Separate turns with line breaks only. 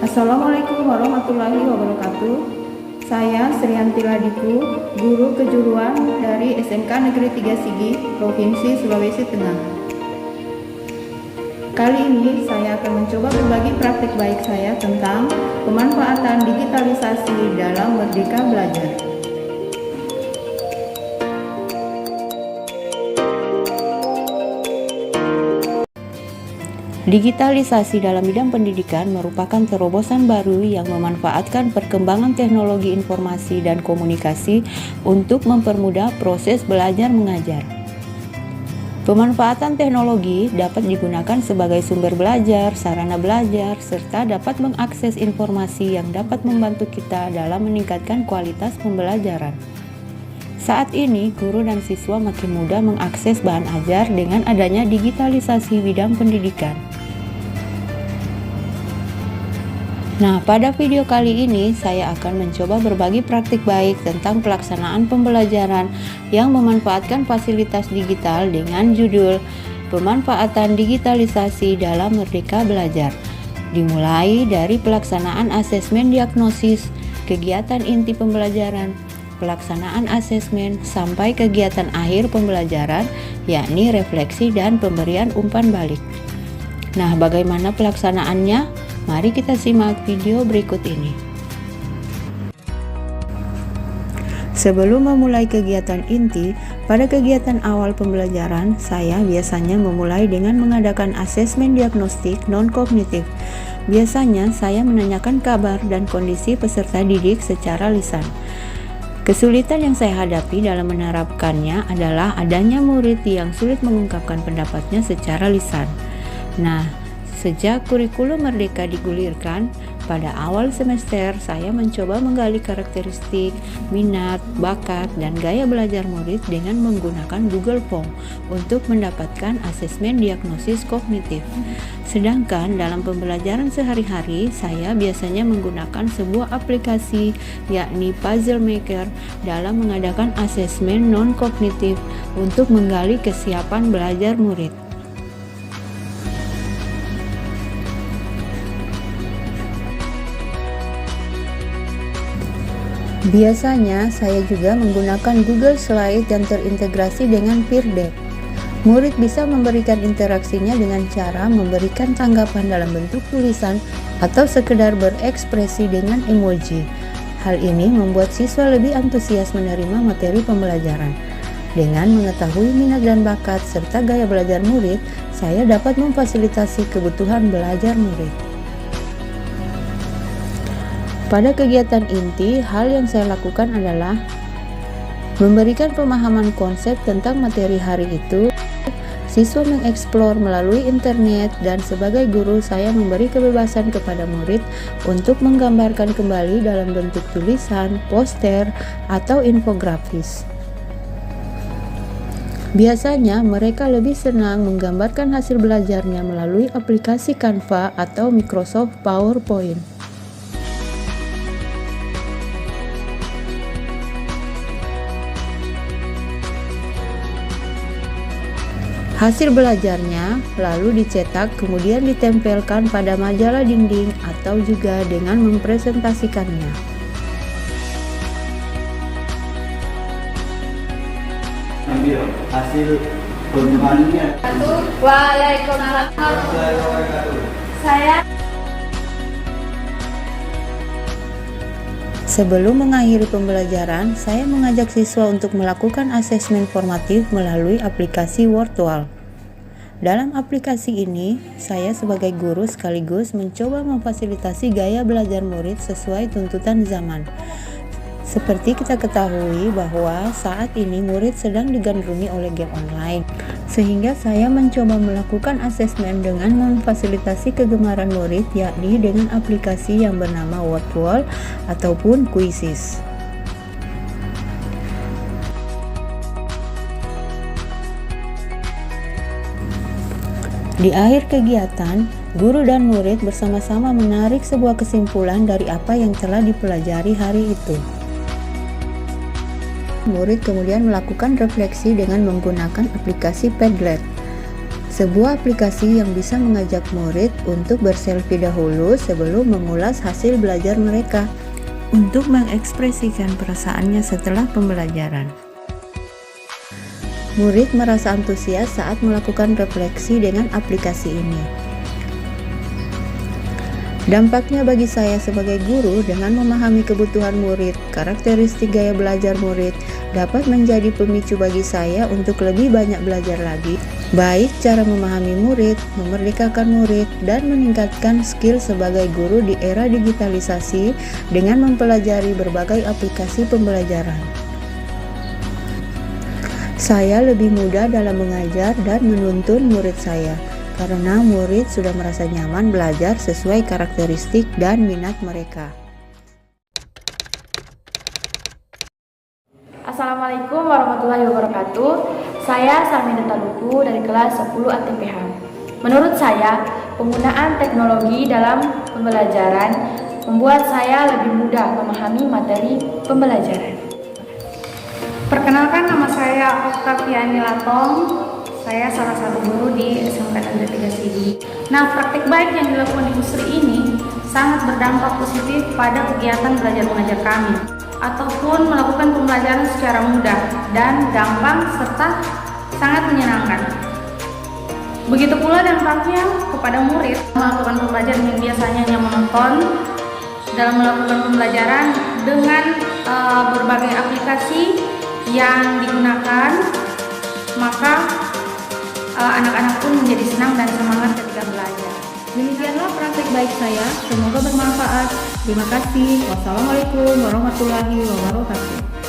Assalamualaikum warahmatullahi wabarakatuh. Saya Srianti Ladiku, guru kejuruan dari SMK Negeri 3 Sigi, Provinsi Sulawesi Tengah. Kali ini saya akan mencoba berbagi praktik baik saya tentang pemanfaatan digitalisasi dalam Merdeka Belajar. Digitalisasi dalam bidang pendidikan merupakan terobosan baru yang memanfaatkan perkembangan teknologi informasi dan komunikasi untuk mempermudah proses belajar mengajar. Pemanfaatan teknologi dapat digunakan sebagai sumber belajar, sarana belajar, serta dapat mengakses informasi yang dapat membantu kita dalam meningkatkan kualitas pembelajaran. Saat ini, guru dan siswa makin mudah mengakses bahan ajar dengan adanya digitalisasi bidang pendidikan. Nah, pada video kali ini saya akan mencoba berbagi praktik baik tentang pelaksanaan pembelajaran yang memanfaatkan fasilitas digital dengan judul Pemanfaatan Digitalisasi dalam Merdeka Belajar. Dimulai dari pelaksanaan asesmen diagnosis, kegiatan inti pembelajaran, pelaksanaan asesmen sampai kegiatan akhir pembelajaran, yakni refleksi dan pemberian umpan balik. Nah, bagaimana pelaksanaannya? Mari kita simak video berikut ini. Sebelum memulai kegiatan inti, pada kegiatan awal pembelajaran, saya biasanya memulai dengan mengadakan asesmen diagnostik non-kognitif. Biasanya saya menanyakan kabar dan kondisi peserta didik secara lisan. Kesulitan yang saya hadapi dalam menerapkannya adalah adanya murid yang sulit mengungkapkan pendapatnya secara lisan. Nah, sejak kurikulum Merdeka digulirkan, pada awal semester saya mencoba menggali karakteristik, minat, bakat, dan gaya belajar murid dengan menggunakan Google Form untuk mendapatkan asesmen diagnosis kognitif. Sedangkan dalam pembelajaran sehari-hari, saya biasanya menggunakan sebuah aplikasi yakni Puzzle Maker dalam mengadakan asesmen non-kognitif untuk menggali kesiapan belajar murid. Biasanya saya juga menggunakan Google Slide yang terintegrasi dengan Peer Deck. Murid bisa memberikan interaksinya dengan cara memberikan tanggapan dalam bentuk tulisan atau sekedar berekspresi dengan emoji. Hal ini membuat siswa lebih antusias menerima materi pembelajaran. Dengan mengetahui minat dan bakat serta gaya belajar murid, saya dapat memfasilitasi kebutuhan belajar murid. Pada kegiatan inti, hal yang saya lakukan adalah memberikan pemahaman konsep tentang materi hari itu. Siswa mengeksplor melalui internet dan sebagai guru saya memberi kebebasan kepada murid untuk menggambarkan kembali dalam bentuk tulisan, poster, atau infografis. Biasanya mereka lebih senang menggambarkan hasil belajarnya melalui aplikasi Canva atau Microsoft PowerPoint. Hasil belajarnya lalu dicetak kemudian ditempelkan pada majalah dinding atau juga dengan mempresentasikannya.
Ambil hasil pertemuannya.
Waalaikumsalam. Saya
Sebelum mengakhiri pembelajaran, saya mengajak siswa untuk melakukan asesmen formatif melalui aplikasi Wordwall. Dalam aplikasi ini, saya sebagai guru sekaligus mencoba memfasilitasi gaya belajar murid sesuai tuntutan zaman. Seperti kita ketahui bahwa saat ini murid sedang digandrungi oleh game online, sehingga saya mencoba melakukan asesmen dengan memfasilitasi kegemaran murid, yakni dengan aplikasi yang bernama Wordwall ataupun Quizzes. Di akhir kegiatan, guru dan murid bersama-sama menarik sebuah kesimpulan dari apa yang telah dipelajari hari itu. Murid kemudian melakukan refleksi dengan menggunakan aplikasi Padlet. sebuah aplikasi yang bisa mengajak murid untuk berselfie dahulu sebelum mengulas hasil belajar mereka, untuk mengekspresikan perasaannya setelah pembelajaran. Murid merasa antusias saat melakukan refleksi dengan aplikasi ini. Dampaknya bagi saya sebagai guru, dengan memahami kebutuhan murid, karakteristik gaya belajar murid dapat menjadi pemicu bagi saya untuk lebih banyak belajar lagi, baik cara memahami murid, memerdekakan murid, dan meningkatkan skill sebagai guru di era digitalisasi dengan mempelajari berbagai aplikasi pembelajaran. Saya lebih mudah dalam mengajar dan menuntun murid saya, karena murid sudah merasa nyaman belajar sesuai karakteristik dan minat mereka.
Assalamualaikum warahmatullahi wabarakatuh. Saya Salmi Taluku dari kelas 10 ATPH. Menurut saya, penggunaan teknologi dalam pembelajaran membuat saya lebih mudah memahami materi pembelajaran.
Perkenalkan, nama saya Octaviani Latong. Saya salah satu guru di SMK Negeri 3 Sigi. Nah, praktik baik yang dilakukan di Usri ini sangat berdampak positif pada kegiatan belajar mengajar kami, ataupun melakukan pembelajaran secara mudah dan gampang serta sangat menyenangkan. Begitu pula dampaknya kepada murid melakukan pembelajaran yang biasanya hanya menonton dalam melakukan pembelajaran dengan berbagai aplikasi yang digunakan, maka anak-anak pun menjadi senang dan semangat ketika belajar.
Demikianlah praktek baik saya, semoga bermanfaat. Terima kasih. Wassalamualaikum warahmatullahi wabarakatuh.